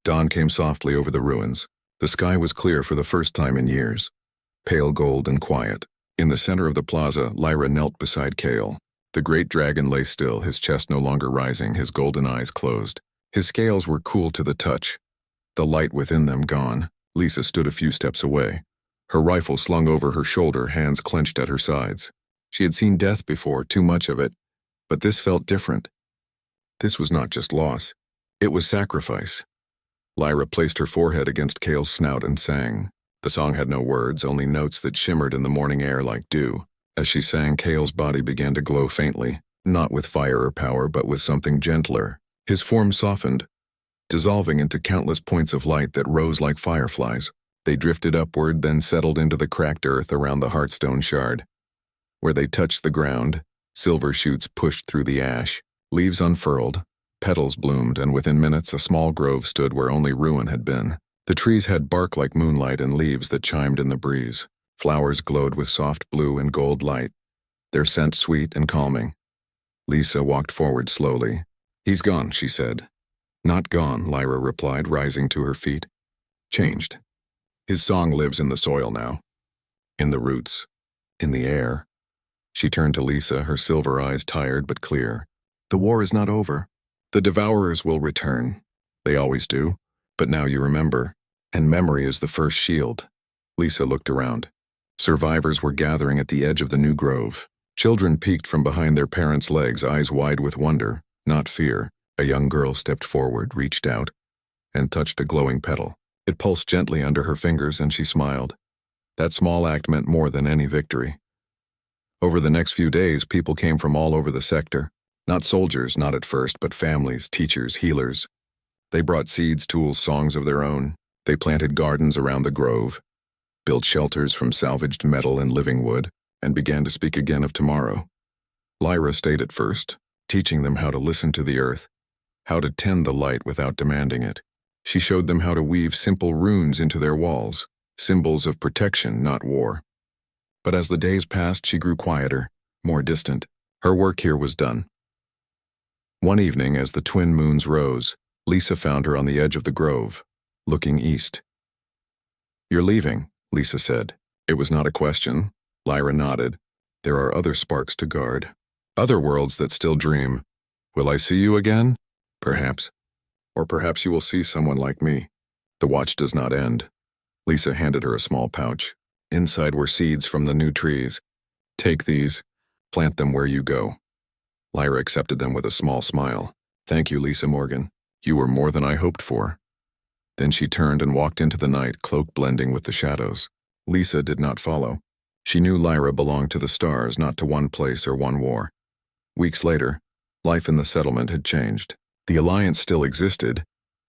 Dawn came softly over the ruins. The sky was clear for the first time in years, pale gold and quiet. In the center of the plaza, Lyra knelt beside Kale. The great dragon lay still, his chest no longer rising, his golden eyes closed. His scales were cool to the touch, the light within them gone. Lisa stood a few steps away, her rifle slung over her shoulder, hands clenched at her sides. She had seen death before, too much of it, but this felt different. This was not just loss, it was sacrifice. Lyra placed her forehead against Kale's snout and sang. The song had no words, only notes that shimmered in the morning air like dew. As she sang, Kale's body began to glow faintly, not with fire or power, but with something gentler. His form softened, dissolving into countless points of light that rose like fireflies. They drifted upward, then settled into the cracked earth around the Heartstone shard. Where they touched the ground, silver shoots pushed through the ash, leaves unfurled, petals bloomed, and within minutes a small grove stood where only ruin had been. The trees had bark like moonlight and leaves that chimed in the breeze. Flowers glowed with soft blue and gold light, their scent sweet and calming. Lisa walked forward slowly. "He's gone," she said. "Not gone," Lyra replied, rising to her feet. "Changed. His song lives in the soil now, in the roots, in the air." She turned to Lisa, her silver eyes tired but clear. "The war is not over. The devourers will return. They always do. But now you remember, and memory is the first shield." Lisa looked around. Survivors were gathering at the edge of the new grove. Children peeked from behind their parents' legs, eyes wide with wonder, not fear. A young girl stepped forward, reached out, and touched a glowing petal. It pulsed gently under her fingers, and she smiled. That small act meant more than any victory. Over the next few days, people came from all over the sector. Not soldiers, not at first, but families, teachers, healers. They brought seeds, tools, songs of their own. They planted gardens around the grove, built shelters from salvaged metal and living wood, and began to speak again of tomorrow. Lyra stayed at first, teaching them how to listen to the earth, how to tend the light without demanding it. She showed them how to weave simple runes into their walls, symbols of protection, not war. But as the days passed, she grew quieter, more distant. Her work here was done. One evening, as the twin moons rose, Lisa found her on the edge of the grove, looking east. "You're leaving," Lisa said. It was not a question. Lyra nodded. "There are other sparks to guard, other worlds that still dream. Will I see you again? Perhaps. Or perhaps you will see someone like me. The watch does not end." Lisa handed her a small pouch. Inside were seeds from the new trees. "Take these. Plant them where you go." Lyra accepted them with a small smile. "Thank you, Lisa Morgan. You were more than I hoped for." Then she turned and walked into the night, cloak blending with the shadows. Lisa did not follow. She knew Lyra belonged to the stars, not to one place or one war. Weeks later, life in the settlement had changed. The Alliance still existed,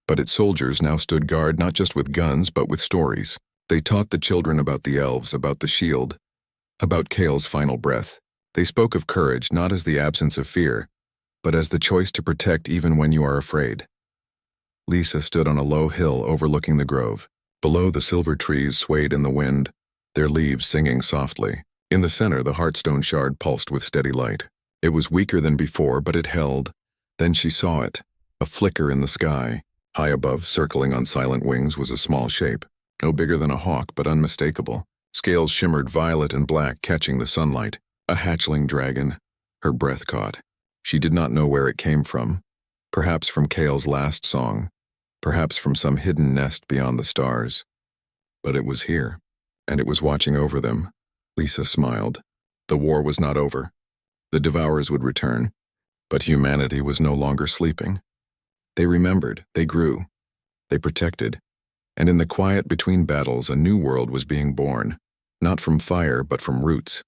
but its soldiers now stood guard not just with guns but with stories. They taught the children about the elves, about the shield, about Kale's final breath. They spoke of courage not as the absence of fear, but as the choice to protect even when you are afraid. Lisa stood on a low hill overlooking the grove. Below, the silver trees swayed in the wind, their leaves singing softly. In the center, the Heartstone shard pulsed with steady light. It was weaker than before, but it held. Then she saw it, a flicker in the sky. High above, circling on silent wings, was a small shape, no bigger than a hawk, but unmistakable. Scales shimmered violet and black, catching the sunlight. A hatchling dragon. Her breath caught. She did not know where it came from. Perhaps from Kale's last song. Perhaps from some hidden nest beyond the stars. But it was here, and it was watching over them. Lisa smiled. The war was not over. The devourers would return, but humanity was no longer sleeping. They remembered, they grew, they protected, and in the quiet between battles, a new world was being born, not from fire, but from roots,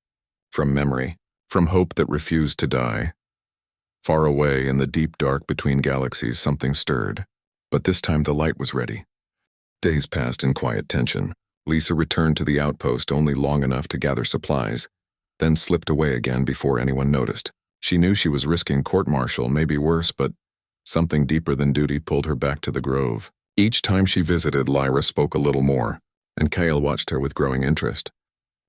from memory, from hope that refused to die. Far away in the deep dark between galaxies, something stirred, but this time the light was ready. Days passed in quiet tension. Lisa returned to the outpost only long enough to gather supplies, then slipped away again before anyone noticed. She knew she was risking court-martial, maybe worse, but something deeper than duty pulled her back to the grove. Each time she visited, Lyra spoke a little more, and Kale watched her with growing interest,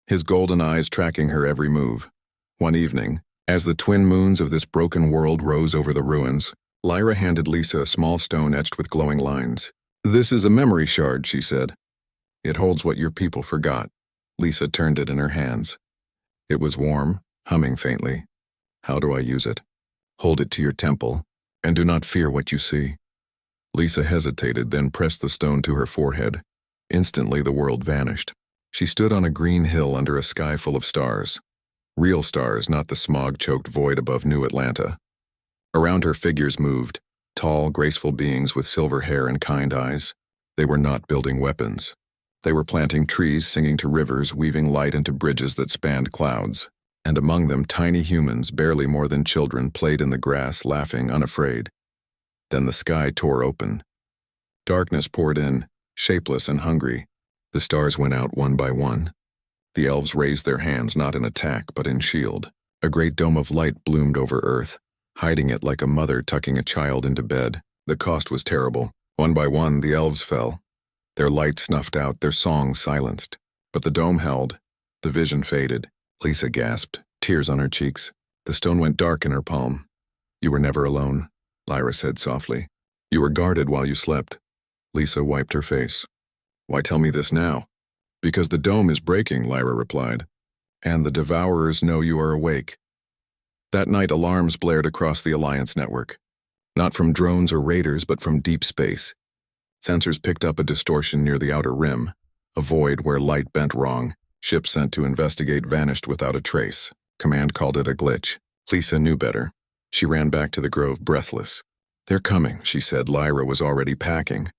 his golden eyes tracking her every move. One evening, as the twin moons of this broken world rose over the ruins, Lyra handed Lisa a small stone etched with glowing lines. This is a memory shard, she said. It holds what your people forgot. Lisa turned it in her hands. It was warm, humming faintly. How do I use it? Hold it to your temple, and do not fear what you see. Lisa hesitated, then pressed the stone to her forehead. Instantly the world vanished. She stood on a green hill under a sky full of stars. Real stars, not the smog-choked void above New Atlanta. Around her figures moved, tall, graceful beings with silver hair and kind eyes. They were not building weapons. They were planting trees, singing to rivers, weaving light into bridges that spanned clouds. And among them, tiny humans, barely more than children, played in the grass, laughing, unafraid. Then the sky tore open. Darkness poured in, shapeless and hungry. The stars went out one by one. The elves raised their hands not in attack, but in shield. A great dome of light bloomed over Earth, hiding it like a mother tucking a child into bed. The cost was terrible. One by one, the elves fell. Their light snuffed out, their song silenced. But the dome held. The vision faded. Lisa gasped, tears on her cheeks. The stone went dark in her palm. You were never alone, Lyra said softly. You were guarded while you slept. Lisa wiped her face. Why tell me this now? Because the dome is breaking, Lyra replied. And the Devourers know you are awake. That night, alarms blared across the Alliance network. Not from drones or raiders, but from deep space. Sensors picked up a distortion near the outer rim, a void where light bent wrong. Ships sent to investigate vanished without a trace. Command called it a glitch. Lisa knew better. She ran back to the grove, breathless. They're coming, she said. Lyra was already packing.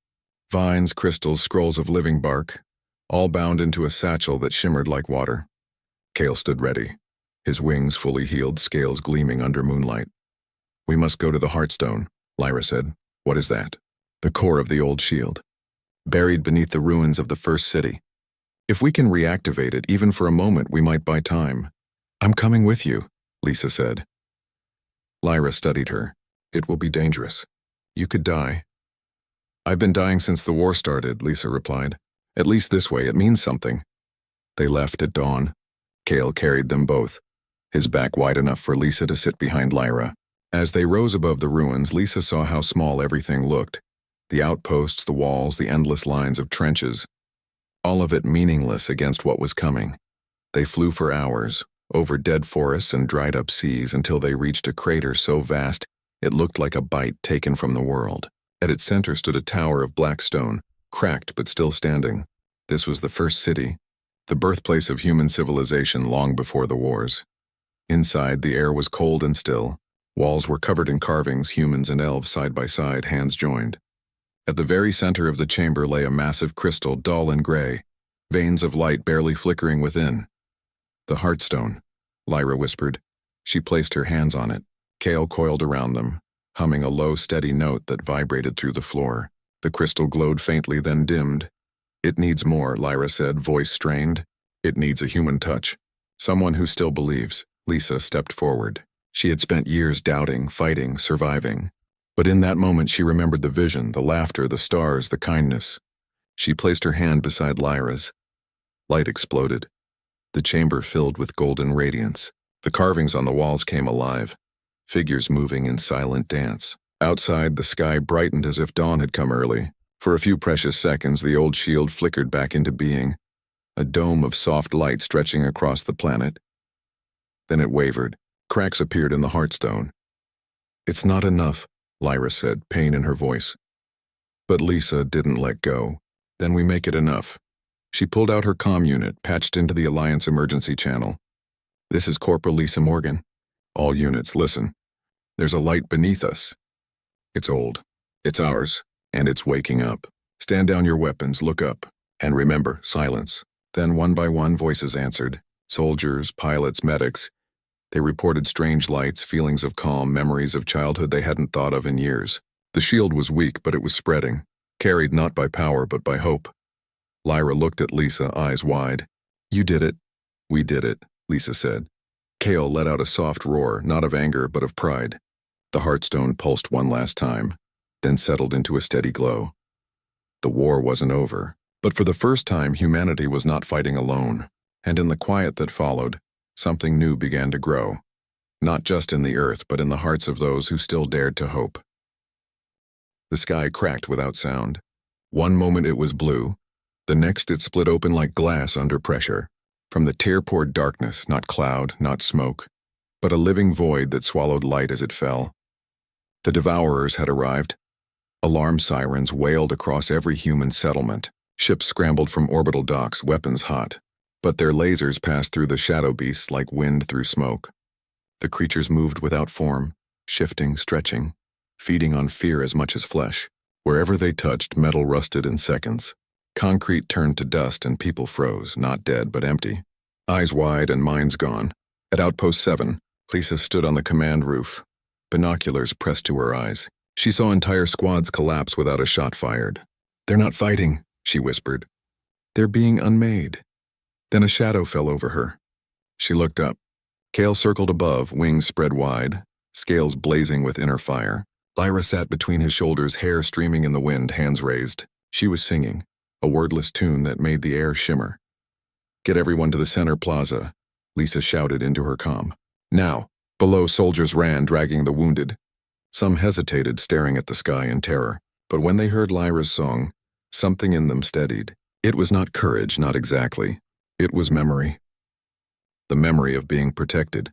Vines, crystals, scrolls of living bark, all bound into a satchel that shimmered like water. Kale stood ready, his wings fully healed, scales gleaming under moonlight. We must go to the Heartstone, Lyra said. What is that? The core of the old shield, buried beneath the ruins of the first city. If we can reactivate it, even for a moment, we might buy time. I'm coming with you, Lisa said. Lyra studied her. It will be dangerous. You could die. I've been dying since the war started, Lisa replied. At least this way, it means something. They left at dawn. Kale carried them both, his back wide enough for Lisa to sit behind Lyra. As they rose above the ruins, Lisa saw how small everything looked. The outposts, the walls, the endless lines of trenches. All of it meaningless against what was coming. They flew for hours, over dead forests and dried-up seas until they reached a crater so vast it looked like a bite taken from the world. At its center stood a tower of black stone, cracked but still standing. This was the first city, the birthplace of human civilization long before the wars. Inside, the air was cold and still. Walls were covered in carvings, humans and elves side by side, hands joined. At the very center of the chamber lay a massive crystal, dull and gray, veins of light barely flickering within. The Heartstone, Lyra whispered. She placed her hands on it. Kale coiled around them, humming a low, steady note that vibrated through the floor. The crystal glowed faintly, then dimmed. It needs more, Lyra said, voice strained. It needs a human touch. Someone who still believes. Lisa stepped forward. She had spent years doubting, fighting, surviving. But in that moment she remembered the vision, the laughter, the stars, the kindness. She placed her hand beside Lyra's. Light exploded. The chamber filled with golden radiance. The carvings on the walls came alive, figures moving in silent dance. Outside, the sky brightened as if dawn had come early. For a few precious seconds, the old shield flickered back into being, a dome of soft light stretching across the planet. Then it wavered. Cracks appeared in the Heartstone. It's not enough, Lyra said, pain in her voice. But Lisa didn't let go. Then we make it enough. She pulled out her comm unit, patched into the Alliance emergency channel. This is Corporal Lisa Morgan. All units, listen. There's a light beneath us. It's old. It's ours. And it's waking up. Stand down your weapons, look up. And remember, silence. Then one by one voices answered. Soldiers, pilots, medics. They reported strange lights, feelings of calm, memories of childhood they hadn't thought of in years. The shield was weak, but it was spreading, carried not by power, but by hope. Lyra looked at Lisa, eyes wide. You did it. We did it, Lisa said. Kale let out a soft roar, not of anger, but of pride. The Heartstone pulsed one last time, then settled into a steady glow. The war wasn't over, but for the first time humanity was not fighting alone, and in the quiet that followed, something new began to grow, not just in the earth, but in the hearts of those who still dared to hope. The sky cracked without sound. One moment it was blue, the next it split open like glass under pressure. From the tear poured darkness, not cloud, not smoke, but a living void that swallowed light as it fell. The devourers had arrived. Alarm sirens wailed across every human settlement. Ships scrambled from orbital docks, weapons hot. But their lasers passed through the shadow beasts like wind through smoke. The creatures moved without form, shifting, stretching, feeding on fear as much as flesh. Wherever they touched, metal rusted in seconds. Concrete turned to dust and people froze, not dead but empty. Eyes wide and minds gone. At Outpost 7, Lisa stood on the command roof, binoculars pressed to her eyes. She saw entire squads collapse without a shot fired. "They're not fighting," she whispered. "They're being unmade." Then a shadow fell over her. She looked up. Kale circled above, wings spread wide, scales blazing with inner fire. Lyra sat between his shoulders, hair streaming in the wind, hands raised. She was singing, a wordless tune that made the air shimmer. "Get everyone to the center plaza," Lisa shouted into her comm. "Now." Below, soldiers ran, dragging the wounded. Some hesitated, staring at the sky in terror. But when they heard Lyra's song, something in them steadied. It was not courage, not exactly. It was memory. The memory of being protected.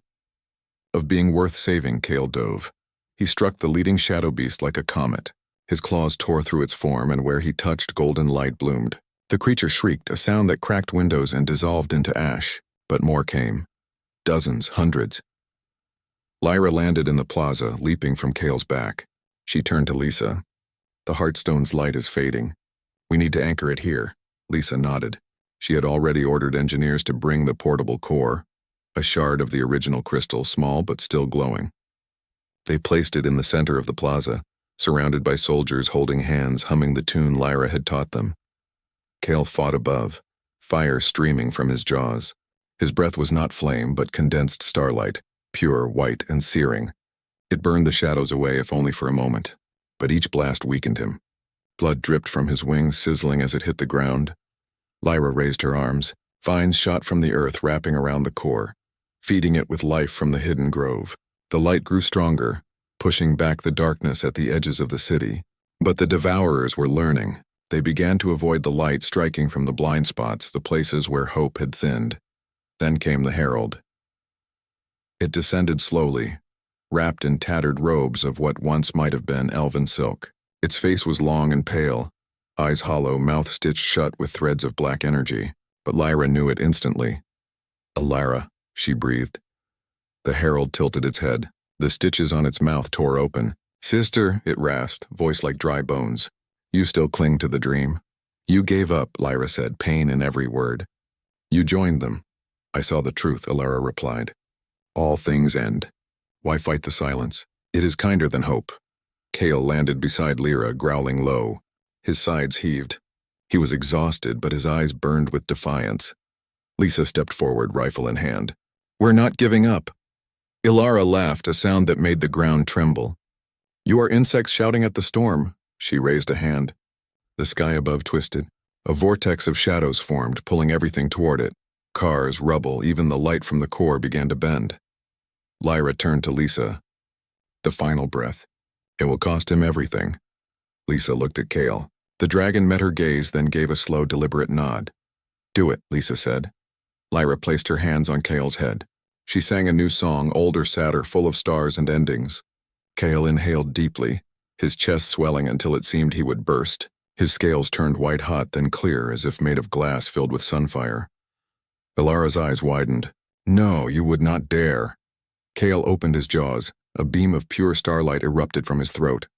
Of being worth saving. Kale dove. He struck the leading shadow beast like a comet. His claws tore through its form, and where he touched, golden light bloomed. The creature shrieked, a sound that cracked windows and dissolved into ash. But more came. Dozens, hundreds. Lyra landed in the plaza, leaping from Kale's back. She turned to Lisa. "The Heartstone's light is fading. We need to anchor it here." Lisa nodded. She had already ordered engineers to bring the portable core, a shard of the original crystal, small but still glowing. They placed it in the center of the plaza, surrounded by soldiers holding hands, humming the tune Lyra had taught them. Kale fought above, fire streaming from his jaws. His breath was not flame, but condensed starlight, pure, white, and searing. It burned the shadows away, if only for a moment. But each blast weakened him. Blood dripped from his wings, sizzling as it hit the ground. Lyra raised her arms. Vines shot from the earth, wrapping around the core, feeding it with life from the hidden grove. The light grew stronger, pushing back the darkness at the edges of the city. But the devourers were learning. They began to avoid the light striking from the blind spots, the places where hope had thinned. Then came the herald. It descended slowly, wrapped in tattered robes of what once might have been elven silk. Its face was long and pale, eyes hollow, mouth stitched shut with threads of black energy. But Lyra knew it instantly. "Alara," she breathed. The herald tilted its head. The stitches on its mouth tore open. "Sister," it rasped, voice like dry bones. "You still cling to the dream?" "You gave up," Lyra said, pain in every word. "You joined them." "I saw the truth," Alara replied. "All things end. Why fight the silence? It is kinder than hope." Kale landed beside Lyra, growling low. His sides heaved. He was exhausted, but his eyes burned with defiance. Lisa stepped forward, rifle in hand. "We're not giving up." Ilara laughed, a sound that made the ground tremble. "You are insects shouting at the storm." She raised a hand. The sky above twisted. A vortex of shadows formed, pulling everything toward it. Cars, rubble, even the light from the core began to bend. Lyra turned to Lisa. The final breath. "It will cost him everything." Lisa looked at Kale. The dragon met her gaze, then gave a slow, deliberate nod. "Do it," Lisa said. Lyra placed her hands on Kale's head. She sang a new song, older, sadder, full of stars and endings. Kale inhaled deeply, his chest swelling until it seemed he would burst. His scales turned white-hot, then clear, as if made of glass filled with sunfire. Ilara's eyes widened. "No, you would not dare." Kale opened his jaws. A beam of pure starlight erupted from his throat.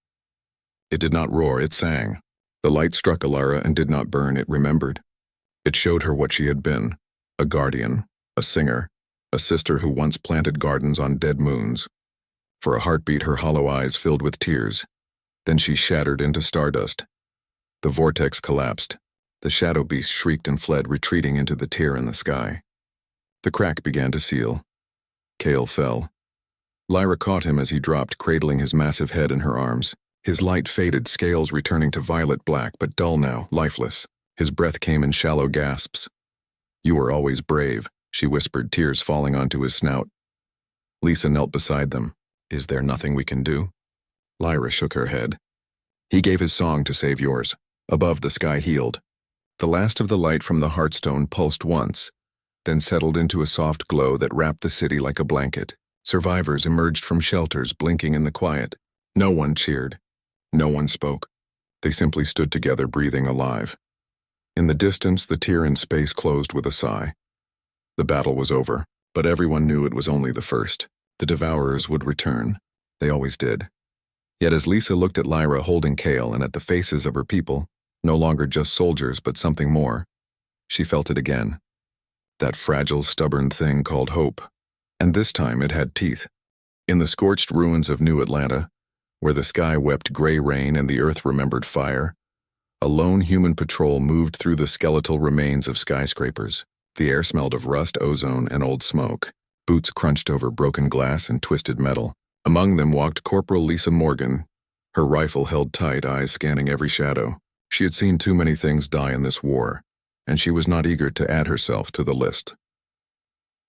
It did not roar, it sang. The light struck Ilara and did not burn, it remembered. It showed her what she had been, a guardian, a singer, a sister who once planted gardens on dead moons. For a heartbeat, her hollow eyes filled with tears. Then she shattered into stardust. The vortex collapsed. The shadow beast shrieked and fled, retreating into the tear in the sky. The crack began to seal. Kale fell. Lyra caught him as he dropped, cradling his massive head in her arms. His light faded, scales returning to violet black, but dull now, lifeless. His breath came in shallow gasps. "You were always brave," she whispered, tears falling onto his snout. Lisa knelt beside them. "Is there nothing we can do?" Lyra shook her head. "He gave his song to save yours." Above, the sky healed. The last of the light from the Heartstone pulsed once, then settled into a soft glow that wrapped the city like a blanket. Survivors emerged from shelters, blinking in the quiet. No one cheered. No one spoke. They simply stood together, breathing, alive. In the distance, the tier in space closed with a sigh. The battle was over, but everyone knew it was only the first. The Devourers would return. They always did. Yet as Lisa looked at Lyra holding Kale and at the faces of her people, no longer just soldiers but something more, she felt it again. That fragile, stubborn thing called hope. And this time it had teeth. In the scorched ruins of New Atlanta, where the sky wept gray rain and the earth remembered fire, a lone human patrol moved through the skeletal remains of skyscrapers. The air smelled of rust, ozone, and old smoke. Boots crunched over broken glass and twisted metal. Among them walked Corporal Lisa Morgan, her rifle held tight, eyes scanning every shadow. She had seen too many things die in this war, and she was not eager to add herself to the list.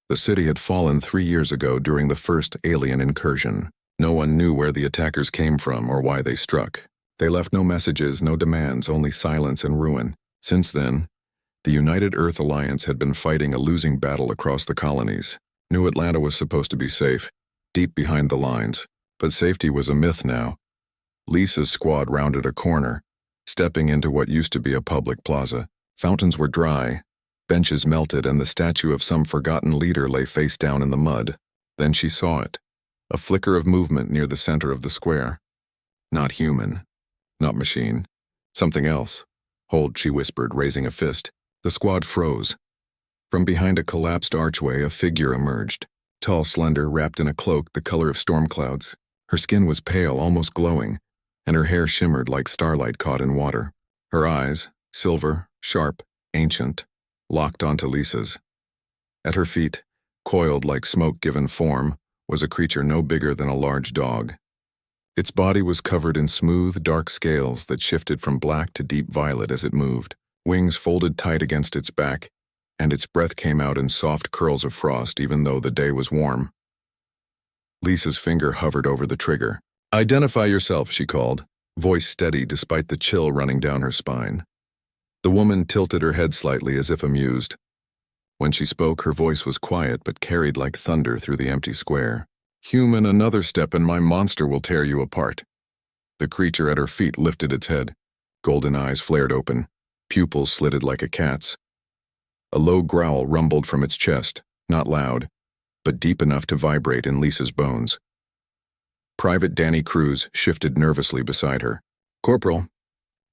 The city had fallen 3 years ago during the first alien incursion. No one knew where the attackers came from or why they struck. They left no messages, no demands, only silence and ruin. Since then, the United Earth Alliance had been fighting a losing battle across the colonies. New Atlanta was supposed to be safe, deep behind the lines, but safety was a myth now. Lisa's squad rounded a corner, stepping into what used to be a public plaza. Fountains were dry, benches melted, and the statue of some forgotten leader lay face down in the mud. Then she saw it, a flicker of movement near the center of the square. Not human, not machine, something else. Hold, she whispered, raising a fist. The squad froze. From behind a collapsed archway, a figure emerged. Tall, slender, wrapped in a cloak the color of storm clouds. Her skin was pale, almost glowing, and her hair shimmered like starlight caught in water. Her eyes, silver, sharp, ancient, locked onto Lisa's. At her feet, coiled like smoke given form, was a creature no bigger than a large dog. Its body was covered in smooth, dark scales that shifted from black to deep violet as it moved. Wings folded tight against its back, and its breath came out in soft curls of frost even though the day was warm. Lisa's finger hovered over the trigger. "Identify yourself," she called, voice steady despite the chill running down her spine. The woman tilted her head slightly as if amused. When she spoke, her voice was quiet but carried like thunder through the empty square. "Human, another step and my monster will tear you apart." The creature at her feet lifted its head. Golden eyes flared open, pupils slitted like a cat's. A low growl rumbled from its chest, not loud, but deep enough to vibrate in Lisa's bones. Private Danny Cruz shifted nervously beside her. "Corporal,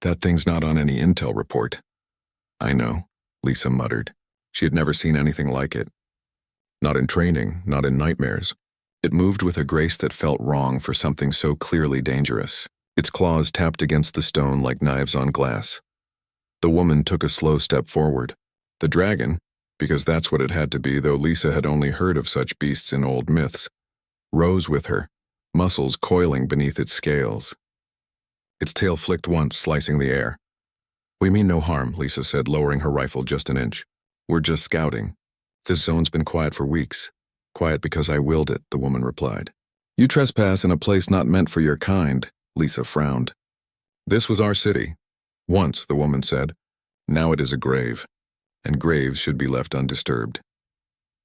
that thing's not on any intel report." "I know," Lisa muttered. She had never seen anything like it. Not in training, not in nightmares. It moved with a grace that felt wrong for something so clearly dangerous. Its claws tapped against the stone like knives on glass. The woman took a slow step forward. The dragon, because that's what it had to be, though Lisa had only heard of such beasts in old myths, rose with her, muscles coiling beneath its scales. Its tail flicked once, slicing the air. "We mean no harm," Lisa said, lowering her rifle just an inch. "We're just scouting. This zone's been quiet for weeks." "Quiet because I willed it," the woman replied. "You trespass in a place not meant for your kind," Lisa frowned. "This was our city. Once," the woman said. "Now it is a grave, and graves should be left undisturbed."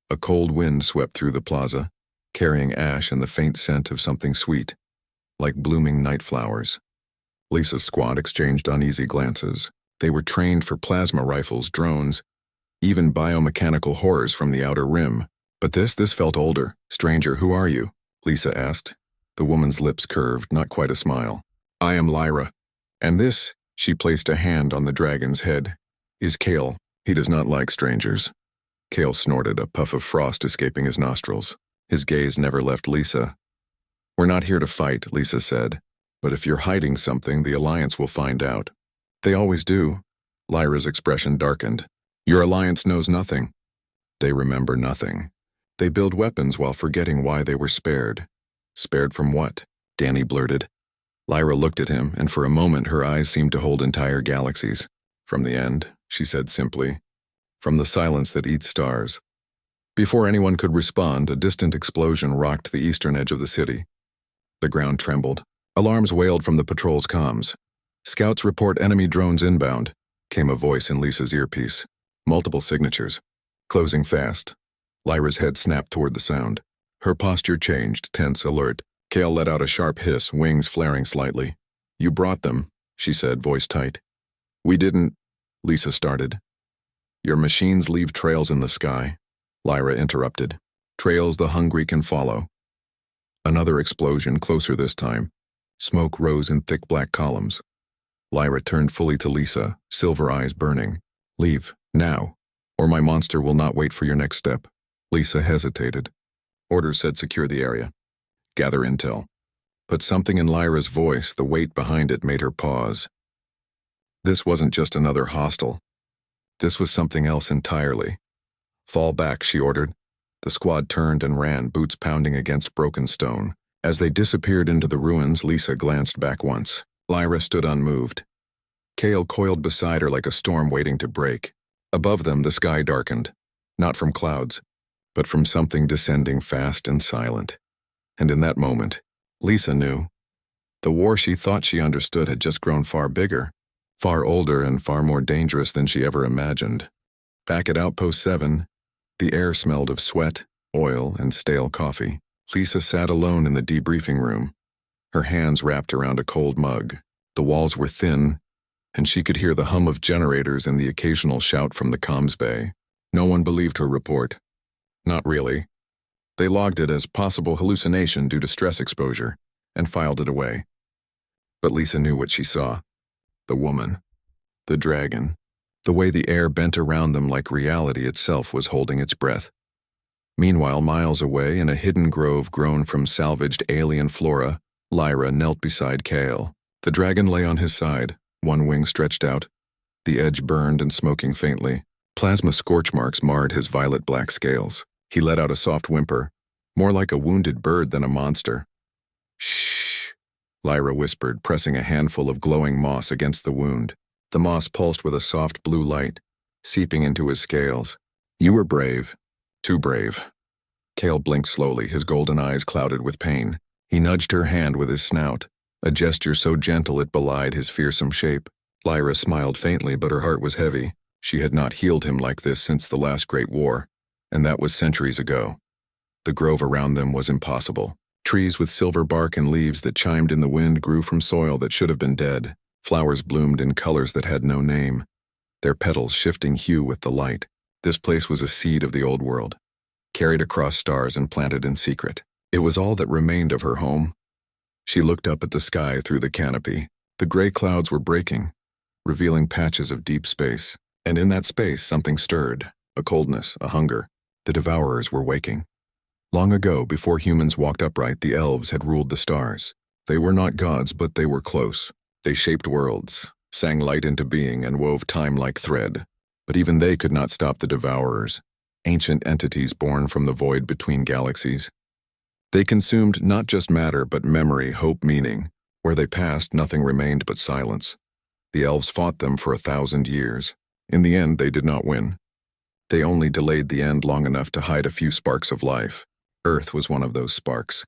A cold wind swept through the plaza, carrying ash and the faint scent of something sweet, like blooming night flowers. Lisa's squad exchanged uneasy glances. They were trained for plasma rifles, drones, even biomechanical horrors from the outer rim. But this felt older. "Stranger, who are you?" Lisa asked. The woman's lips curved, not quite a smile. "I am Lyra. And this," she placed a hand on the dragon's head, "is Kale. He does not like strangers." Kale snorted, a puff of frost escaping his nostrils. His gaze never left Lisa. "We're not here to fight," Lisa said. "But if you're hiding something, the Alliance will find out." "They always do." Lyra's expression darkened. "Your Alliance knows nothing." "They remember nothing. They build weapons while forgetting why they were spared." "Spared from what?" Danny blurted. Lyra looked at him, and for a moment her eyes seemed to hold entire galaxies. "From the end," she said simply. "From the silence that eats stars." Before anyone could respond, a distant explosion rocked the eastern edge of the city. The ground trembled. Alarms wailed from the patrol's comms. Scouts report enemy drones inbound, came a voice in Lisa's earpiece. Multiple signatures. Closing fast. Lyra's head snapped toward the sound. Her posture changed, tense, alert. Kale let out a sharp hiss, wings flaring slightly. You brought them, she said, voice tight. We didn't, Lisa started. Your machines leave trails in the sky, Lyra interrupted. Trails the hungry can follow. Another explosion, closer this time. Smoke rose in thick black columns. Lyra turned fully to Lisa, silver eyes burning. Leave, now, or my monster will not wait for your next step. Lisa hesitated. Orders said secure the area. Gather intel. But something in Lyra's voice, the weight behind it, made her pause. This wasn't just another hostile. This was something else entirely. Fall back, she ordered. The squad turned and ran, boots pounding against broken stone. As they disappeared into the ruins, Lisa glanced back once. Lyra stood unmoved. Kale coiled beside her like a storm waiting to break. Above them, the sky darkened. Not from clouds, but from something descending fast and silent. And in that moment, Lisa knew. The war she thought she understood had just grown far bigger, far older and far more dangerous than she ever imagined. Back at Outpost 7, the air smelled of sweat, oil, and stale coffee. Lisa sat alone in the debriefing room, her hands wrapped around a cold mug. The walls were thin, and she could hear the hum of generators and the occasional shout from the comms bay. No one believed her report. Not really. They logged it as possible hallucination due to stress exposure and filed it away. But Lisa knew what she saw. The woman. The dragon. The way the air bent around them like reality itself was holding its breath. Meanwhile, miles away, in a hidden grove grown from salvaged alien flora, Lyra knelt beside Kale. The dragon lay on his side, one wing stretched out. The edge burned and smoking faintly. Plasma scorch marks marred his violet-black scales. He let out a soft whimper, more like a wounded bird than a monster. Shh, Lyra whispered, pressing a handful of glowing moss against the wound. The moss pulsed with a soft blue light, seeping into his scales. You were brave. Too brave. Kale blinked slowly, his golden eyes clouded with pain. He nudged her hand with his snout, a gesture so gentle it belied his fearsome shape. Lyra smiled faintly, but her heart was heavy. She had not healed him like this since the last Great War, and that was centuries ago. The grove around them was impossible. Trees with silver bark and leaves that chimed in the wind grew from soil that should have been dead. Flowers bloomed in colors that had no name, their petals shifting hue with the light. This place was a seed of the old world, carried across stars and planted in secret. It was all that remained of her home. She looked up at the sky through the canopy. The gray clouds were breaking, revealing patches of deep space. And in that space, something stirred, a coldness, a hunger. The devourers were waking. Long ago, before humans walked upright, the elves had ruled the stars. They were not gods, but they were close. They shaped worlds, sang light into being, and wove time like thread. But even they could not stop the devourers, ancient entities born from the void between galaxies. They consumed not just matter, but memory, hope, meaning. Where they passed, nothing remained but silence. The elves fought them for 1,000 years. In the end, they did not win. They only delayed the end long enough to hide a few sparks of life. Earth was one of those sparks,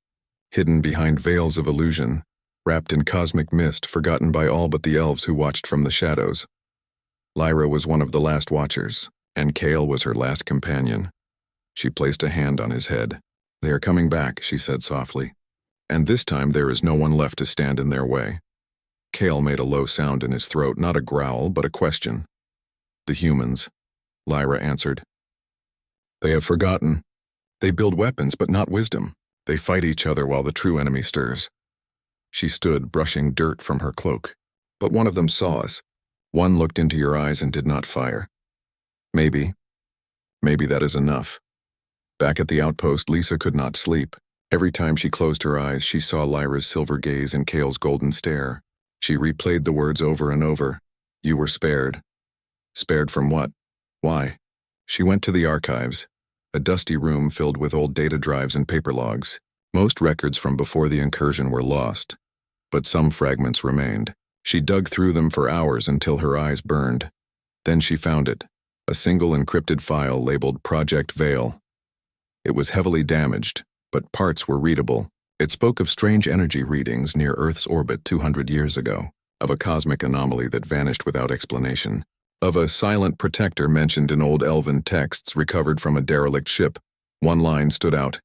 hidden behind veils of illusion, wrapped in cosmic mist, forgotten by all but the elves who watched from the shadows. Lyra was one of the last watchers, and Kale was her last companion. She placed a hand on his head. They are coming back, she said softly. And this time there is no one left to stand in their way. Kale made a low sound in his throat, not a growl, but a question. The humans, Lyra answered. They have forgotten. They build weapons, but not wisdom. They fight each other while the true enemy stirs. She stood, brushing dirt from her cloak. But one of them saw us. One looked into your eyes and did not fire. Maybe that is enough. Back at the outpost, Lisa could not sleep. Every time she closed her eyes, she saw Lyra's silver gaze and Kale's golden stare. She replayed the words over and over. You were spared. Spared from what? Why? She went to the archives, a dusty room filled with old data drives and paper logs. Most records from before the incursion were lost, but some fragments remained. She dug through them for hours until her eyes burned. Then she found it, a single encrypted file labeled Project Veil. It was heavily damaged, but parts were readable. It spoke of strange energy readings near Earth's orbit 200 years ago. of a cosmic anomaly that vanished without explanation, of a silent protector mentioned in old elven texts recovered from a derelict ship. One line stood out.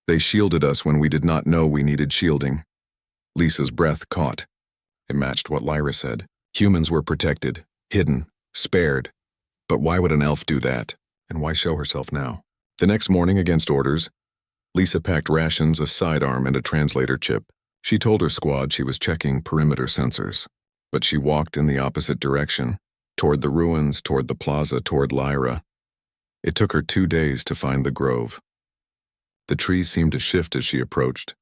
They shielded us when we did not know we needed shielding. Lisa's breath caught. It matched what Lyra said. Humans were protected, hidden, spared. But why would an elf do that? And why show herself now? The next morning, against orders, Lisa packed rations, a sidearm, and a translator chip. She told her squad she was checking perimeter sensors. But she walked in the opposite direction, toward the ruins, toward the plaza, toward Lyra. It took her 2 days to find the grove. The trees seemed to shift as she approached,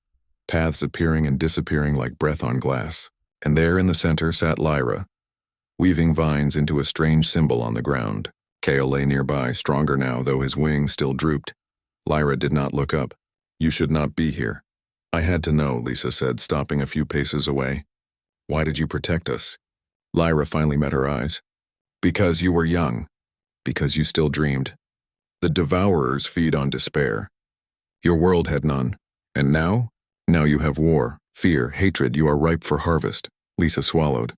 paths appearing and disappearing like breath on glass. And there in the center sat Lyra, weaving vines into a strange symbol on the ground. Kale lay nearby, stronger now, though his wings still drooped. Lyra did not look up. You should not be here. I had to know, Lisa said, stopping a few paces away. Why did you protect us? Lyra finally met her eyes. Because you were young. Because you still dreamed. The devourers feed on despair. Your world had none. And now? Now you have war, fear, hatred. You are ripe for harvest. Lisa swallowed.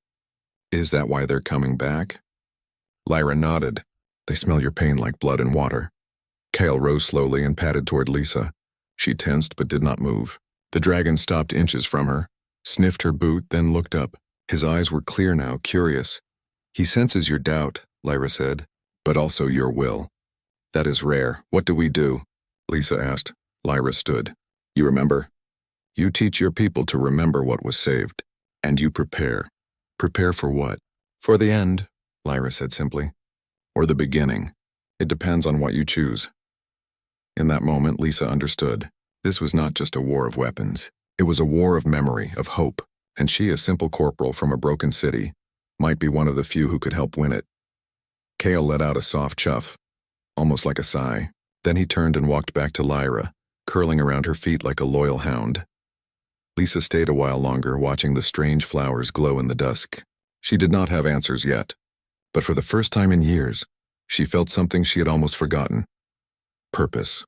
Is that why they're coming back? Lyra nodded. They smell your pain like blood and water. Kale rose slowly and padded toward Lisa. She tensed but did not move. The dragon stopped inches from her, sniffed her boot, then looked up. His eyes were clear now, curious. He senses your doubt, Lyra said, but also your will. That is rare. What do we do? Lisa asked. Lyra stood. You remember? You teach your people to remember what was saved. And you prepare. Prepare for what? For the end, Lyra said simply. Or the beginning. It depends on what you choose. In that moment, Lisa understood. This was not just a war of weapons. It was a war of memory, of hope, and she, a simple corporal from a broken city, might be one of the few who could help win it. Kale let out a soft chuff, almost like a sigh. Then he turned and walked back to Lyra, curling around her feet like a loyal hound. Lisa stayed a while longer, watching the strange flowers glow in the dusk. She did not have answers yet, but for the first time in years, she felt something she had almost forgotten. Purpose.